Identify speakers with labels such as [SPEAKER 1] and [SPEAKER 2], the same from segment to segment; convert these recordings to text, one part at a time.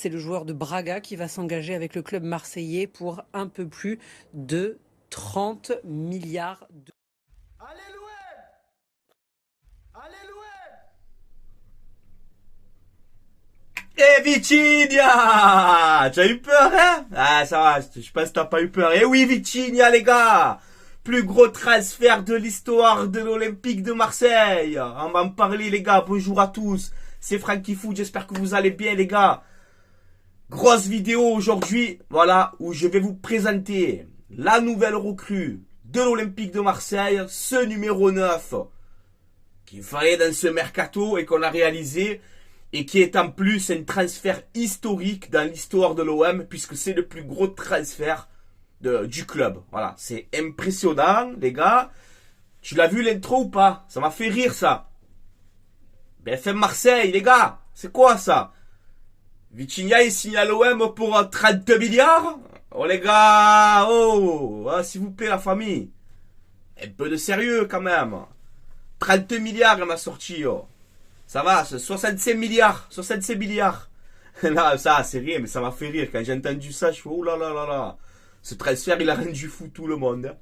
[SPEAKER 1] C'est le joueur de Braga qui va s'engager avec le club marseillais pour un peu plus de 30 milliards d'euros.
[SPEAKER 2] Allez l'OM! Allez l'OM!
[SPEAKER 3] Eh Vitinha! Tu as eu peur, hein? Ah, ça va, je sais pas si t'as pas eu peur. Eh oui, Vitinha, les gars! Plus gros transfert de l'histoire de l'Olympique de Marseille. On va en parler, les gars. Bonjour à tous. C'est Franky Foot. J'espère que vous allez bien, les gars. Grosse vidéo aujourd'hui, voilà, où je vais vous présenter la nouvelle recrue de l'Olympique de Marseille, ce numéro 9, qu'il fallait dans ce mercato et qu'on a réalisé, et qui est en plus un transfert historique dans l'histoire de l'OM, puisque c'est le plus gros transfert du club. Voilà, c'est impressionnant, les gars. Tu l'as vu l'intro ou pas? Ça m'a fait rire, ça. BFM Marseille, les gars, c'est quoi ça? Vitinha, il signe à l'OM pour 32 milliards? Oh les gars, oh, s'il vous plaît la famille. Un peu de sérieux quand même. 32 milliards elle m'a sorti, oh. Ça va, 65 milliards, 65 milliards. Là, ça, c'est rien, mais ça m'a fait rire. Quand j'ai entendu ça, je fais, oh là là là là. Ce transfert, il a rendu fou tout le monde.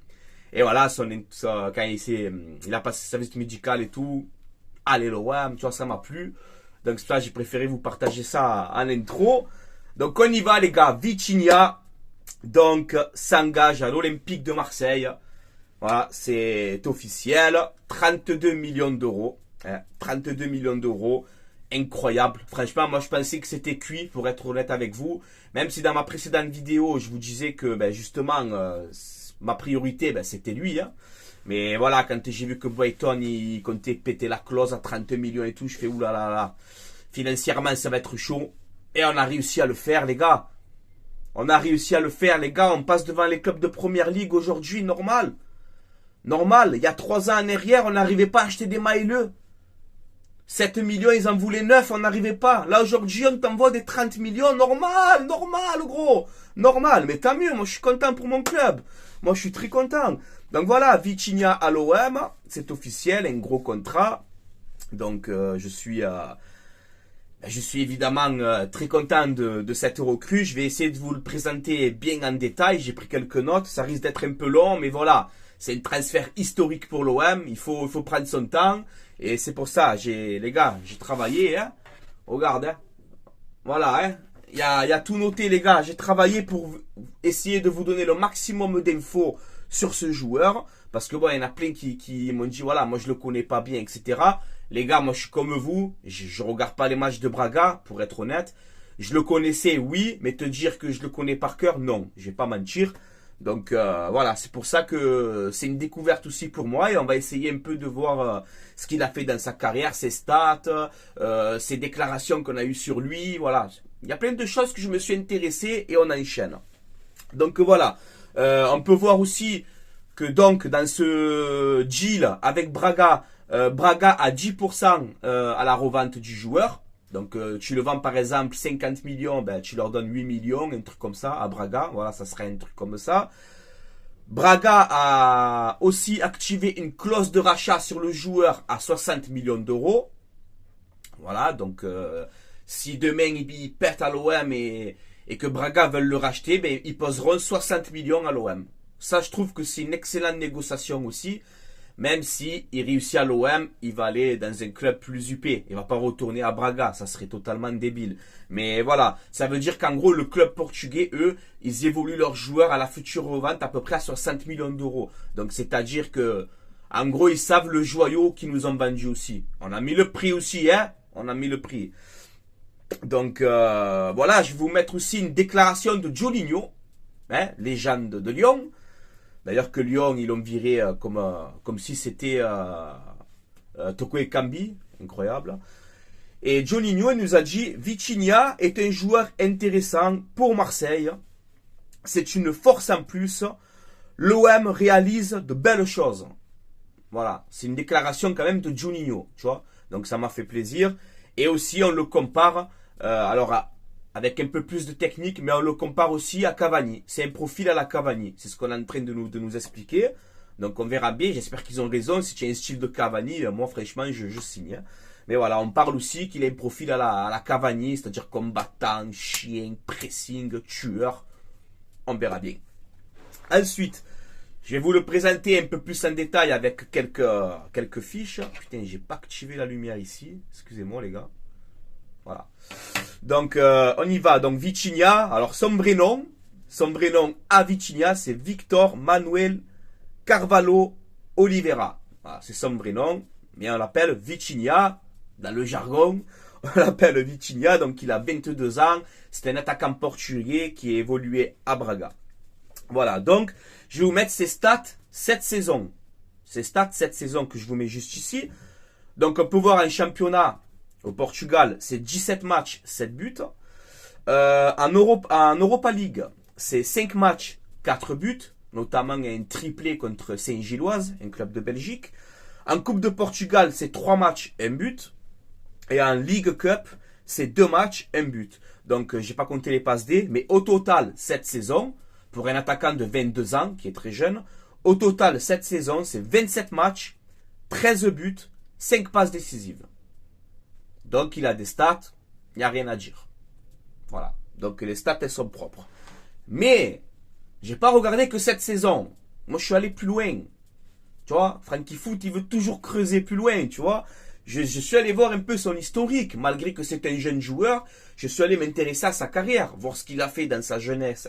[SPEAKER 3] Et voilà, quand il a passé sa visite médicale et tout, allez l'OM, tu vois, ça m'a plu. Donc c'est pour ça que j'ai préféré vous partager ça en intro. Donc on y va les gars. Vitinha donc s'engage à l'Olympique de Marseille. Voilà, c'est officiel. 32 millions d'euros. 32 millions d'euros. Incroyable. Franchement, moi je pensais que c'était cuit, pour être honnête avec vous. Même si dans ma précédente vidéo, je vous disais que justement, ma priorité, c'était lui. Hein. Mais voilà, quand j'ai vu que Brighton, il comptait péter la clause à 30 millions et tout, je fais oulala. Là. Financièrement, ça va être chaud. Et on a réussi à le faire, les gars. On a réussi à le faire, les gars. On passe devant les clubs de première ligue aujourd'hui, normal. Normal. Il y a 3 ans en arrière, on n'arrivait pas à acheter des mailleux. 7 millions, ils en voulaient 9, on n'arrivait pas. Là, aujourd'hui, on t'envoie des 30 millions. Normal, normal, gros. Normal. Mais tant mieux, moi, je suis content pour mon club. Moi, je suis très content. Donc voilà, Vitinha à l'OM, c'est officiel, un gros contrat. Donc je suis évidemment très content de cette recrue. Je vais essayer de vous le présenter bien en détail. J'ai pris quelques notes, ça risque d'être un peu long, mais voilà, c'est un transfert historique pour l'OM. Il faut prendre son temps. Et c'est pour ça, les gars, j'ai travaillé. Hein. Regarde, hein. Voilà, hein. Il y a tout noté, les gars. J'ai travaillé pour essayer de vous donner le maximum d'infos sur ce joueur. Parce que bon, il y en a plein qui m'ont dit, voilà, moi je le connais pas bien, etc. Les gars, moi je suis comme vous. Je regarde pas les matchs de Braga, pour être honnête. Je le connaissais, oui, mais te dire que je le connais par cœur, non. Je vais pas mentir. Donc voilà, c'est pour ça que c'est une découverte aussi pour moi. Et on va essayer un peu de voir ce qu'il a fait dans sa carrière, ses stats, ses déclarations qu'on a eues sur lui. Voilà, il y a plein de choses que je me suis intéressé et on enchaîne. Donc voilà, on peut voir aussi que donc dans ce deal avec Braga, Braga a 10% à la revente du joueur. Donc tu le vends par exemple 50 millions, tu leur donnes 8 millions, un truc comme ça à Braga. Voilà, ça serait un truc comme ça. Braga a aussi activé une clause de rachat sur le joueur à 60 millions d'euros. Voilà, donc si demain ils perdent à l'OM et que Braga veulent le racheter, ils poseront 60 millions à l'OM. Ça, je trouve que c'est une excellente négociation aussi. Même si il réussit à l'OM, il va aller dans un club plus huppé. Il va pas retourner à Braga, ça serait totalement débile. Mais voilà, ça veut dire qu'en gros, le club portugais, eux, ils évoluent leurs joueurs à la future revente à peu près à 60 millions d'euros. Donc c'est-à-dire que, en gros, ils savent le joyau qu'ils nous ont vendu aussi. On a mis le prix aussi, hein. On a mis le prix. Donc voilà, je vais vous mettre aussi une déclaration de Juninho, hein, légende de Lyon. D'ailleurs que Lyon, ils l'ont viré comme si c'était Toko Ekambi, incroyable. Et Juninho nous a dit, Vitinha est un joueur intéressant pour Marseille. C'est une force en plus. L'OM réalise de belles choses. Voilà, c'est une déclaration quand même de Juninho, tu vois. Donc ça m'a fait plaisir. Et aussi on le compare, avec un peu plus de technique, mais on le compare aussi à Cavani. C'est un profil à la Cavani. C'est ce qu'on est en train de nous expliquer. Donc on verra bien. J'espère qu'ils ont raison. Si tu as un style de Cavani, moi franchement, je signe. Mais voilà, on parle aussi qu'il a un profil à la Cavani, c'est-à-dire combattant, chien, pressing, tueur. On verra bien. Ensuite, je vais vous le présenter un peu plus en détail avec quelques fiches. Putain, j'ai pas activé la lumière ici. Excusez-moi les gars. Voilà. Donc, on y va. Donc, Vitinha. Alors, son vrai nom à Vitinha, c'est Victor Manuel Carvalho Oliveira. Voilà, c'est son vrai nom. Mais on l'appelle Vitinha. Dans le jargon, on l'appelle Vitinha. Donc, il a 22 ans. C'est un attaquant portugais qui a évolué à Braga. Voilà. Donc, je vais vous mettre ses stats cette saison. Ces stats cette saison que je vous mets juste ici. Donc, on peut voir un championnat au Portugal, c'est 17 matchs, 7 buts. En Europa League, c'est 5 matchs, 4 buts, notamment un triplé contre Saint-Gilloise, un club de Belgique. En Coupe de Portugal, c'est 3 matchs, 1 but. Et en League Cup, c'est 2 matchs, 1 but. Donc, j'ai pas compté les passes D, mais au total, cette saison, pour un attaquant de 22 ans, qui est très jeune, au total, cette saison, c'est 27 matchs, 13 buts, 5 passes décisives. Donc, il a des stats, il n'y a rien à dire. Voilà. Donc, les stats, elles sont propres. Mais, j'ai pas regardé que cette saison. Moi, je suis allé plus loin. Tu vois, Frankie Foot, il veut toujours creuser plus loin, tu vois. Je suis allé voir un peu son historique. Malgré que c'est un jeune joueur, je suis allé m'intéresser à sa carrière, voir ce qu'il a fait dans sa jeunesse,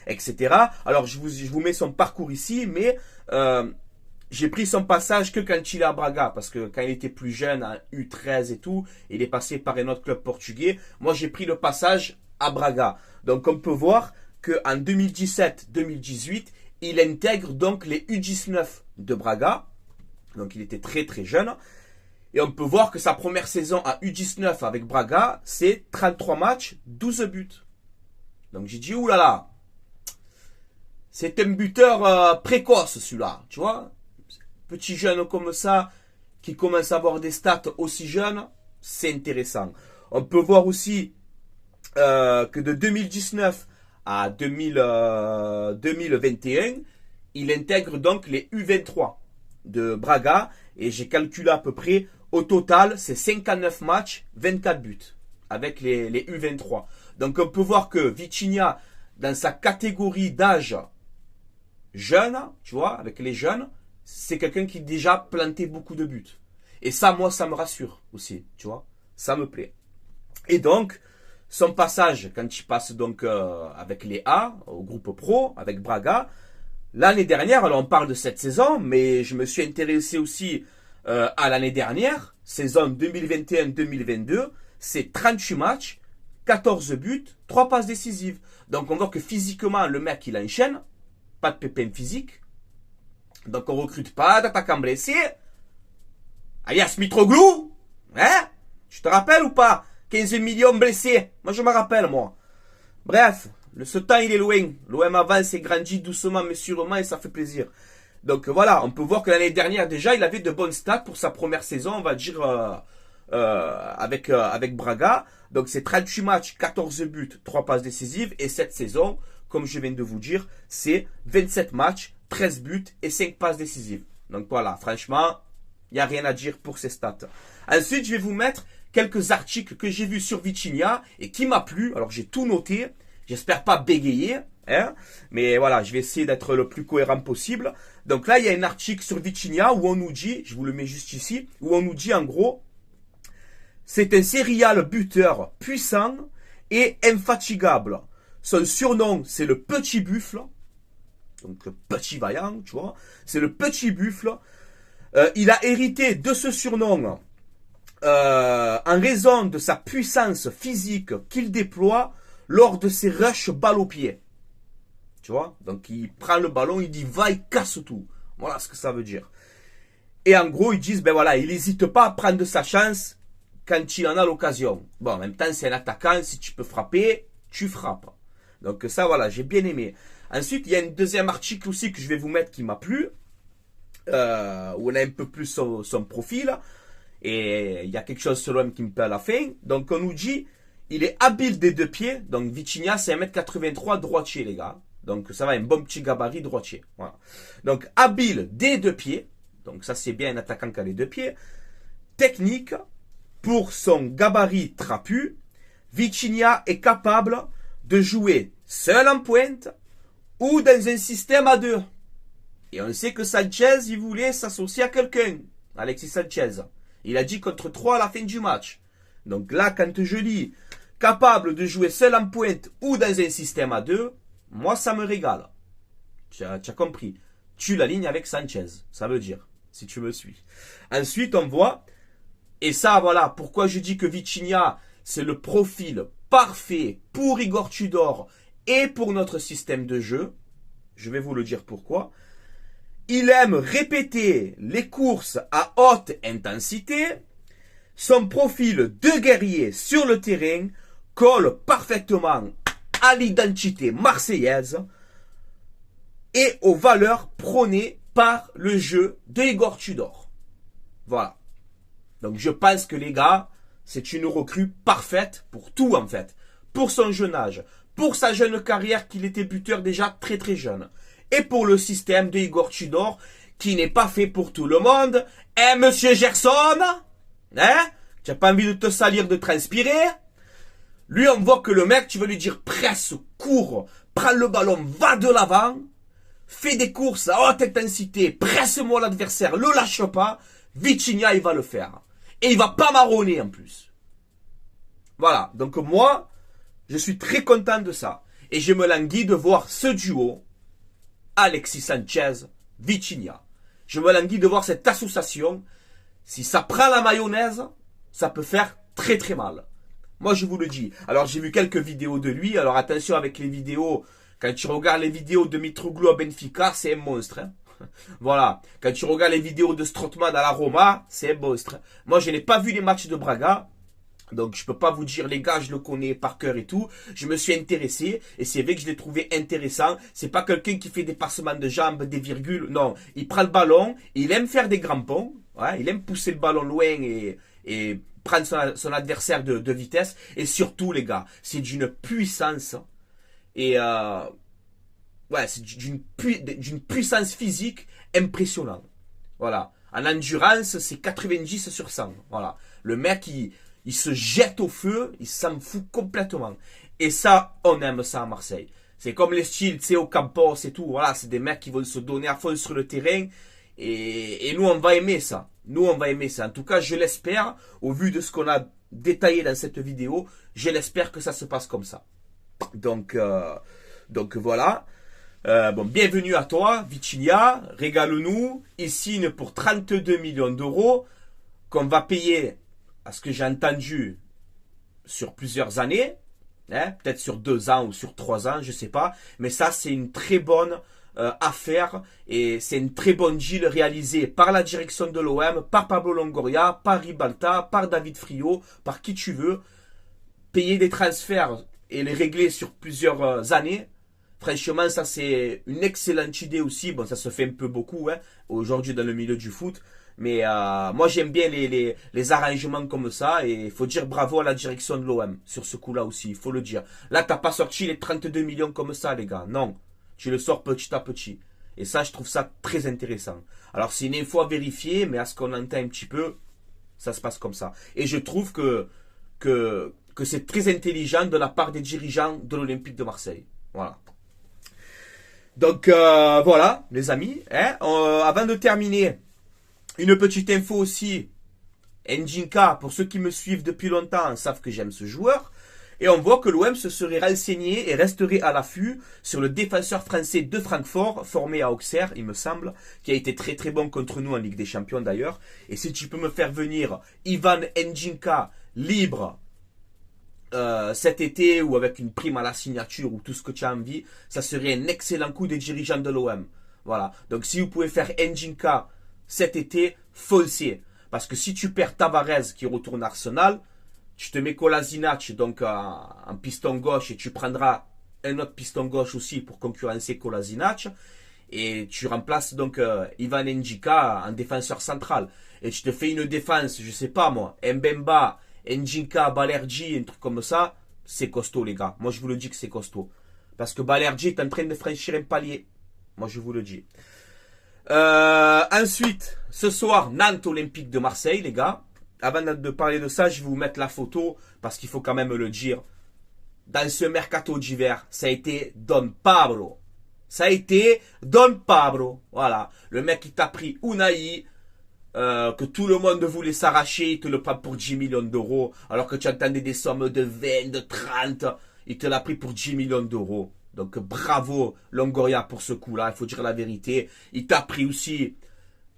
[SPEAKER 3] etc. Alors, je vous mets son parcours ici, mais j'ai pris son passage que quand il est à Braga, parce que quand il était plus jeune, à U13 et tout, il est passé par un autre club portugais. Moi, j'ai pris le passage à Braga. Donc, on peut voir qu'en 2017-2018, il intègre donc les U19 de Braga. Donc, il était très très jeune. Et on peut voir que sa première saison à U19 avec Braga, c'est 33 matchs, 12 buts. Donc, j'ai dit, oulala, c'est un buteur précoce celui-là, tu vois. Petit jeune comme ça, qui commence à avoir des stats aussi jeunes, c'est intéressant. On peut voir aussi que de 2019 à 2021, il intègre donc les U23 de Braga. Et j'ai calculé à peu près, au total, c'est 59 matchs, 24 buts, avec les U23. Donc on peut voir que Vitinha, dans sa catégorie d'âge jeune, tu vois, avec les jeunes, c'est quelqu'un qui déjà planté beaucoup de buts. Et ça, moi, ça me rassure aussi, tu vois. Ça me plaît. Et donc, son passage, quand il passe donc avec les A, au groupe pro, avec Braga, l'année dernière, alors on parle de cette saison, mais je me suis intéressé aussi à l'année dernière, saison 2021-2022, c'est 38 matchs, 14 buts, 3 passes décisives. Donc on voit que physiquement, le mec, il enchaîne, pas de pépin physique. Donc on recrute pas d'attaquant blessé. Alias Mitroglou. Hein? Tu te rappelles ou pas? 15 millions blessés. Moi je me rappelle moi. Bref, ce temps il est loin. L'OM avance et grandit doucement mais sûrement et ça fait plaisir. Donc voilà, on peut voir que l'année dernière déjà il avait de bonnes stats pour sa première saison, on va dire avec Braga. Donc c'est 38 matchs, 14 buts, 3 passes décisives. Et cette saison, comme je viens de vous dire, c'est 27 matchs, 13 buts et 5 passes décisives. Donc voilà, franchement, il n'y a rien à dire pour ces stats. Ensuite, je vais vous mettre quelques articles que j'ai vus sur Vitinha et qui m'a plu. Alors j'ai tout noté, j'espère pas bégayer, hein, mais voilà, je vais essayer d'être le plus cohérent possible. Donc là, il y a un article sur Vitinha où on nous dit, je vous le mets juste ici, où on nous dit en gros, c'est un serial buteur puissant et infatigable. Son surnom, c'est le petit buffle. Donc le petit vaillant, tu vois. C'est le petit buffle. Il a hérité de ce surnom en raison de sa puissance physique qu'il déploie lors de ses rushs balle au pied. Tu vois. Donc il prend le ballon, il dit va, il casse tout. Voilà ce que ça veut dire. Et en gros, ils disent, ben voilà, il n'hésite pas à prendre sa chance quand il en a l'occasion. Bon, en même temps, c'est un attaquant, si tu peux frapper, tu frappes. Donc ça, voilà, j'ai bien aimé. Ensuite, il y a un deuxième article aussi que je vais vous mettre qui m'a plu, où on a un peu plus son profil, et il y a quelque chose sur l'homme qui me plaît à la fin. Donc on nous dit, il est habile des deux pieds, donc Vitinha c'est 1m83 droitier les gars. Donc ça va, un bon petit gabarit droitier. Voilà. Donc habile des deux pieds, donc ça c'est bien un attaquant qui a les deux pieds. technique, pour son gabarit trapu, Vitinha est capable de jouer seul en pointe ou dans un système à deux. Et on sait que Sanchez, il voulait s'associer à quelqu'un, Alexis Sanchez. Il a dit contre 3 à la fin du match. Donc là, quand je lis capable de jouer seul en pointe ou dans un système à deux, moi ça me régale. Tu as compris. Tu l'alignes avec Sanchez, ça veut dire, si tu me suis. Ensuite, on voit, et ça voilà, pourquoi je dis que Vitinha, c'est le profil parfait pour Igor Tudor et pour notre système de jeu. Je vais vous le dire pourquoi. Il aime répéter les courses à haute intensité. Son profil de guerrier sur le terrain colle parfaitement à l'identité marseillaise et aux valeurs prônées par le jeu de Igor Tudor. Voilà. Donc je pense que les gars, c'est une recrue parfaite pour tout en fait. Pour son jeune âge, pour sa jeune carrière qu'il était buteur déjà très très jeune. Et pour le système de Igor Tudor qui n'est pas fait pour tout le monde. Hein, monsieur Gerson? Hein? Tu n'as pas envie de te salir, de transpirer? Lui, on voit que le mec, tu vas lui dire presse, cours, prends le ballon, va de l'avant, fais des courses à haute intensité, presse-moi l'adversaire, le lâche pas. Vitinha, il va le faire. Et il va pas marronner en plus. Voilà. Donc moi, je suis très content de ça. Et je me languis de voir ce duo, Alexis Sanchez, Vitinha. Je me languis de voir cette association. Si ça prend la mayonnaise, ça peut faire très très mal. Moi, je vous le dis. Alors, j'ai vu quelques vidéos de lui. Alors, attention avec les vidéos. Quand tu regardes les vidéos de Mitroglou à Benfica, c'est un monstre. Hein. Voilà. Quand tu regardes les vidéos de Strootman à la Roma, c'est un monstre. Moi, je n'ai pas vu les matchs de Braga. Donc, je peux pas vous dire, les gars, je le connais par cœur et tout. Je me suis intéressé. Et c'est vrai que je l'ai trouvé intéressant. C'est pas quelqu'un qui fait des passements de jambes, des virgules. Non. Il prend le ballon. Il aime faire des grands ponts. Ouais, il aime pousser le ballon loin et prendre son adversaire de vitesse. Et surtout, les gars, c'est d'une puissance. Et ouais, c'est d'une puissance physique impressionnante. Voilà. En endurance, c'est 90 sur 100. Voilà. Le mec, il se jette au feu, il s'en fout complètement. Et ça, on aime ça à Marseille. C'est comme les styles, tu sais, au Campos et tout. Voilà, c'est des mecs qui vont se donner à fond sur le terrain. Et nous, on va aimer ça. Nous, on va aimer ça. En tout cas, je l'espère, au vu de ce qu'on a détaillé dans cette vidéo, je l'espère que ça se passe comme ça. Donc voilà. Bon, bienvenue à toi, Vitinha. Régale-nous. Il signe pour 32 millions d'euros qu'on va payer, à ce que j'ai entendu, sur plusieurs années. Hein, peut-être sur 2 ans ou sur 3 ans, je sais pas. Mais ça, c'est une très bonne affaire et c'est une très bonne deal réalisée par la direction de l'OM, par Pablo Longoria, par Ribalta, par David Friot, par qui tu veux. Payer des transferts et les régler sur plusieurs années, franchement, ça c'est une excellente idée aussi. Bon, ça se fait un peu beaucoup hein, aujourd'hui dans le milieu du foot. Mais moi j'aime bien les arrangements comme ça. Et il faut dire bravo à la direction de l'OM sur ce coup-là aussi, il faut le dire. Là, t'as pas sorti les 32 millions comme ça, les gars. Non, tu le sors petit à petit. Et ça, je trouve ça très intéressant. Alors, c'est une info à vérifier, mais à ce qu'on entend un petit peu, ça se passe comme ça. Et je trouve que c'est très intelligent de la part des dirigeants de l'Olympique de Marseille. Voilà. Donc, voilà, les amis. Hein, avant de terminer, une petite info aussi. Ndjinka, pour ceux qui me suivent depuis longtemps, savent que j'aime ce joueur. Et on voit que l'OM se serait renseigné et resterait à l'affût sur le défenseur français de Francfort, formé à Auxerre, il me semble, qui a été très très bon contre nous en Ligue des Champions d'ailleurs. Et si tu peux me faire venir Ivan Ndjinka libre cet été ou avec une prime à la signature ou tout ce que tu as envie, ça serait un excellent coup des dirigeants de l'OM. Voilà. Donc si vous pouvez faire Ndjinka cet été, foncez. Parce que si tu perds Tavares qui retourne à Arsenal, tu te mets Kolasinac donc en piston gauche et tu prendras un autre piston gauche aussi pour concurrencer Kolasinac. Et tu remplaces donc Ivan Ndjika en défenseur central. Et tu te fais une défense, je sais pas moi, Mbemba, Ndjika, Balerji, un truc comme ça. C'est costaud les gars. Moi je vous le dis que c'est costaud. Parce que Balerji est en train de franchir un palier. Moi je vous le dis. Ensuite, ce soir, Nantes Olympique de Marseille les gars. avant de parler de ça, je vais vous mettre la photo parce qu'il faut quand même le dire. Dans ce mercato d'hiver, ça a été Don Pablo. Ça a été Don Pablo. Voilà. Le mec qui t'a pris Unai, que tout le monde voulait s'arracher, il te le prend pour 10 millions d'euros, alors que tu entendais des sommes de 20, de 30, il te l'a pris pour 10 millions d'euros. Donc bravo Longoria pour ce coup-là, il faut dire la vérité. Il t'a pris aussi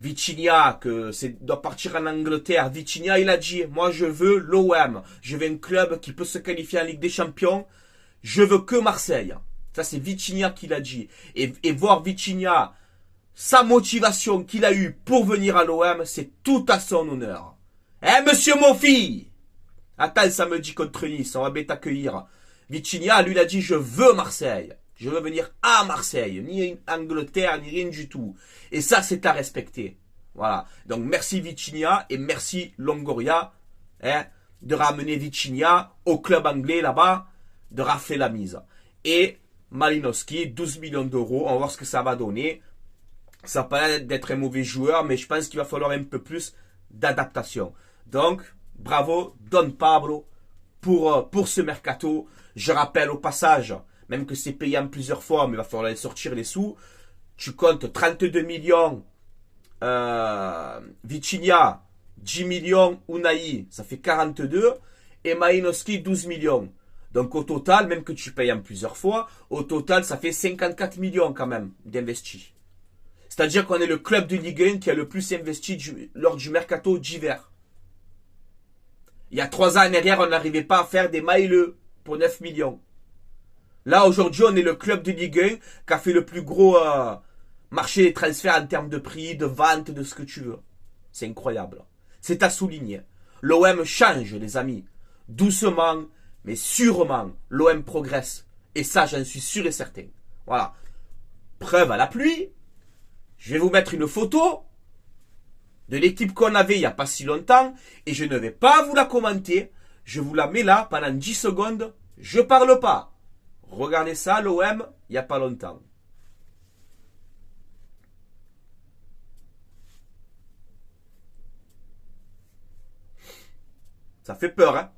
[SPEAKER 3] Vitinha, que doit partir en Angleterre. Vitinha, il a dit, moi je veux l'OM, je veux un club qui peut se qualifier en Ligue des Champions, je veux que Marseille. Ça c'est Vitinha qui l'a dit. Et voir Vitinha, sa motivation qu'il a eue pour venir à l'OM, c'est tout à son honneur. Hein, monsieur Mofi? Attends, samedi contre Nice, on va bien t'accueillir. Vitinha, lui, il a dit, je veux Marseille. Je veux venir à Marseille. Ni Angleterre, ni rien du tout. Et ça, c'est à respecter. Voilà. Donc, merci Vitinha et merci Longoria, hein, de ramener Vitinha au club anglais là-bas, de rafler la mise. Et Malinowski, 12 millions d'euros. On va voir ce que ça va donner. Ça n'a pas l'air d'être un mauvais joueur, mais je pense qu'il va falloir un peu plus d'adaptation. Donc, bravo Don Pablo pour ce mercato. Je rappelle au passage, même que c'est payant plusieurs fois, mais il va falloir aller sortir les sous. Tu comptes 32 millions Vitinha, 10 millions Unai, ça fait 42. Et Malinowski, 12 millions. Donc au total, même que tu payes en plusieurs fois, au total, ça fait 54 millions quand même d'investis. C'est-à-dire qu'on est le club de Ligue 1 qui a le plus investi lors du mercato d'hiver. Il y a 3 ans en arrière, on n'arrivait pas à faire des mailleux pour 9 millions. Là, aujourd'hui, on est le club de Ligue 1 qui a fait le plus gros marché des transferts en termes de prix, de vente, de ce que tu veux. C'est incroyable. C'est à souligner. L'OM change, les amis. Doucement, mais sûrement, l'OM progresse. Et ça, j'en suis sûr et certain. Voilà. Preuve à la pluie. Je vais vous mettre une photo de l'équipe qu'on avait il n'y a pas si longtemps. Et je ne vais pas vous la commenter. Je vous la mets là pendant 10 secondes. Je parle pas. Regardez ça, l'OM, il n'y a pas longtemps. Ça fait peur, hein?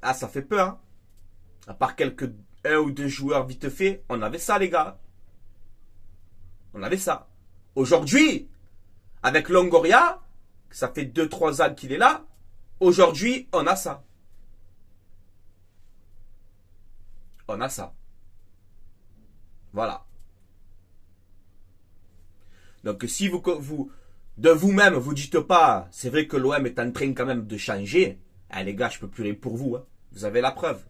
[SPEAKER 3] Ah, ça fait peur, hein? À part un ou deux joueurs vite fait, on avait ça, les gars. On avait ça. Aujourd'hui, avec Longoria, ça fait 2-3 ans qu'il est là, aujourd'hui, on a ça. On a ça. Voilà. Donc si de vous-même, vous dites pas, c'est vrai que l'OM est en train quand même de changer, hein, les gars, je peux plus rien pour vous. Hein. Vous avez la preuve.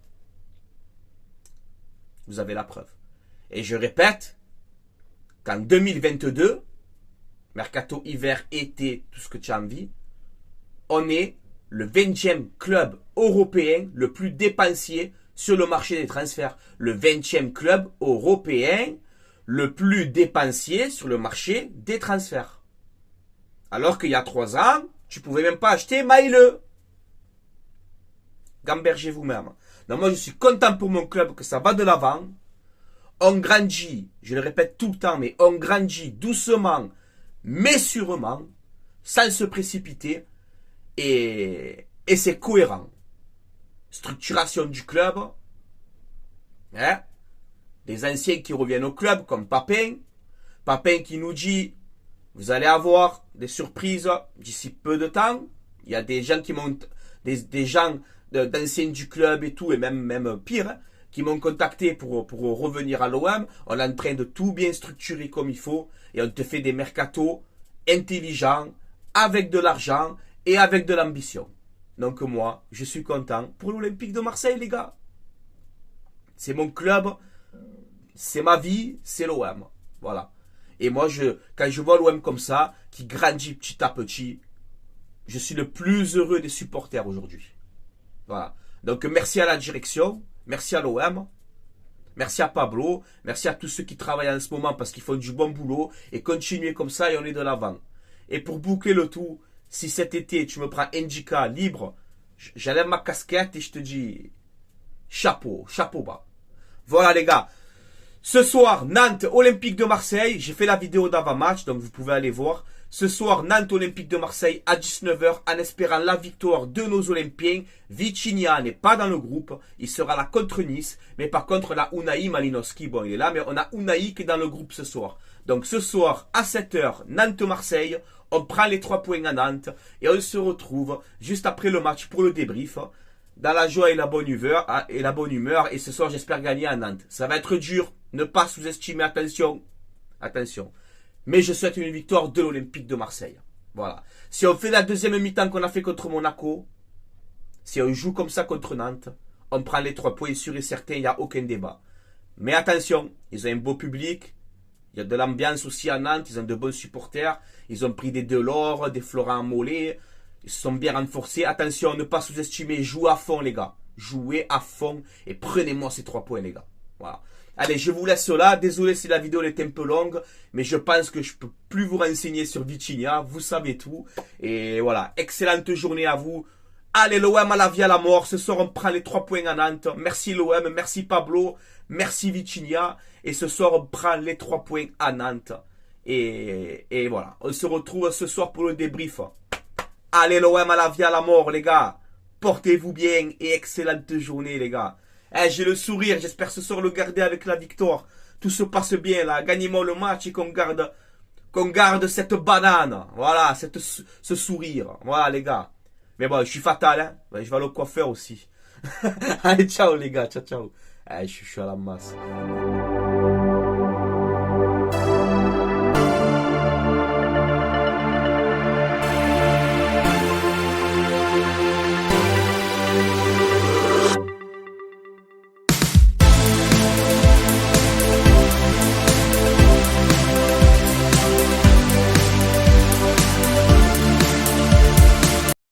[SPEAKER 3] Vous avez la preuve. Et je répète qu'en 2022, mercato hiver, été, tout ce que tu as envie, on est le 20e club européen le plus dépensier sur le marché des transferts. Le 20e club européen le plus dépensier sur le marché des transferts. Alors qu'il y a 3 ans, tu pouvais même pas acheter Maïle. Gambergez vous-même. Donc moi je suis content pour mon club que ça va de l'avant. On grandit, je le répète tout le temps, mais on grandit doucement, mais sûrement, sans se précipiter. Et c'est cohérent. Structuration du club. Hein? Des anciens qui reviennent au club, comme Papin. Papin qui nous dit, vous allez avoir des surprises d'ici peu de temps. Il y a des gens qui m'ont, des gens d'anciens du club et tout, et même pire, hein, qui m'ont contacté pour revenir à l'OM. On est en train de tout bien structurer comme il faut, et on te fait des mercatos intelligents, avec de l'argent et avec de l'ambition. Donc moi, je suis content pour l'Olympique de Marseille, les gars. C'est mon club, c'est ma vie, c'est l'OM. Voilà. Et moi, quand je vois l'OM comme ça, qui grandit petit à petit, je suis le plus heureux des supporters aujourd'hui. Voilà. Donc merci à la direction, merci à l'OM, merci à Pablo, merci à tous ceux qui travaillent en ce moment parce qu'ils font du bon boulot, et continuez comme ça et on est de l'avant. Et pour boucler le tout, si cet été tu me prends Indica libre, j'enlève ma casquette et je te dis chapeau, chapeau bas. Voilà les gars. Ce soir, Nantes, Olympique de Marseille. J'ai fait la vidéo d'avant-match, donc vous pouvez aller voir. Ce soir, Nantes Olympique de Marseille à 19 h en espérant la victoire de nos Olympiens. Vitinha n'est pas dans le groupe. Il sera là contre Nice. Mais par contre, là, Unai Malinowski, bon, il est là. Mais on a Unai qui est dans le groupe ce soir. Donc ce soir, à 7 h, Nantes-Marseille. On prend les 3 points à Nantes. Et on se retrouve juste après le match pour le débrief. Dans la joie et la bonne humeur. Et ce soir, j'espère gagner à Nantes. Ça va être dur. Ne pas sous-estimer. Attention. Attention. Mais je souhaite une victoire de l'Olympique de Marseille. Voilà. Si on fait la deuxième mi-temps qu'on a fait contre Monaco, si on joue comme ça contre Nantes, on prend les 3 points sûrs et certains, il n'y a aucun débat. Mais attention, ils ont un beau public, il y a de l'ambiance aussi à Nantes, ils ont de bons supporters, ils ont pris des Delors, des Florent Mollet, ils se sont bien renforcés. Attention, ne pas sous-estimer, jouez à fond les gars. Jouez à fond et prenez-moi ces 3 points les gars. Voilà. Allez, je vous laisse là. Désolé si la vidéo est un peu longue, mais je pense que je peux plus vous renseigner sur Vitinha. Vous savez tout. Et voilà, excellente journée à vous. Allez, l'OM à la vie à la mort. Ce soir, on prend les 3 points à Nantes. Merci l'OM, merci Pablo, merci Vitinha. Et ce soir, on prend les 3 points à Nantes. Et voilà, on se retrouve ce soir pour le débrief. Allez, l'OM à la vie à la mort, les gars. Portez-vous bien et excellente journée, les gars. J'ai le sourire, j'espère ce soir le garder avec la victoire. Tout se passe bien là, gagnez-moi le match et qu'on garde cette banane. Voilà, ce sourire. Voilà les gars. Mais bon, je suis fatal, hein. Je vais aller au coiffeur aussi. Allez, ciao les gars, ciao, ciao. Je suis à la masse.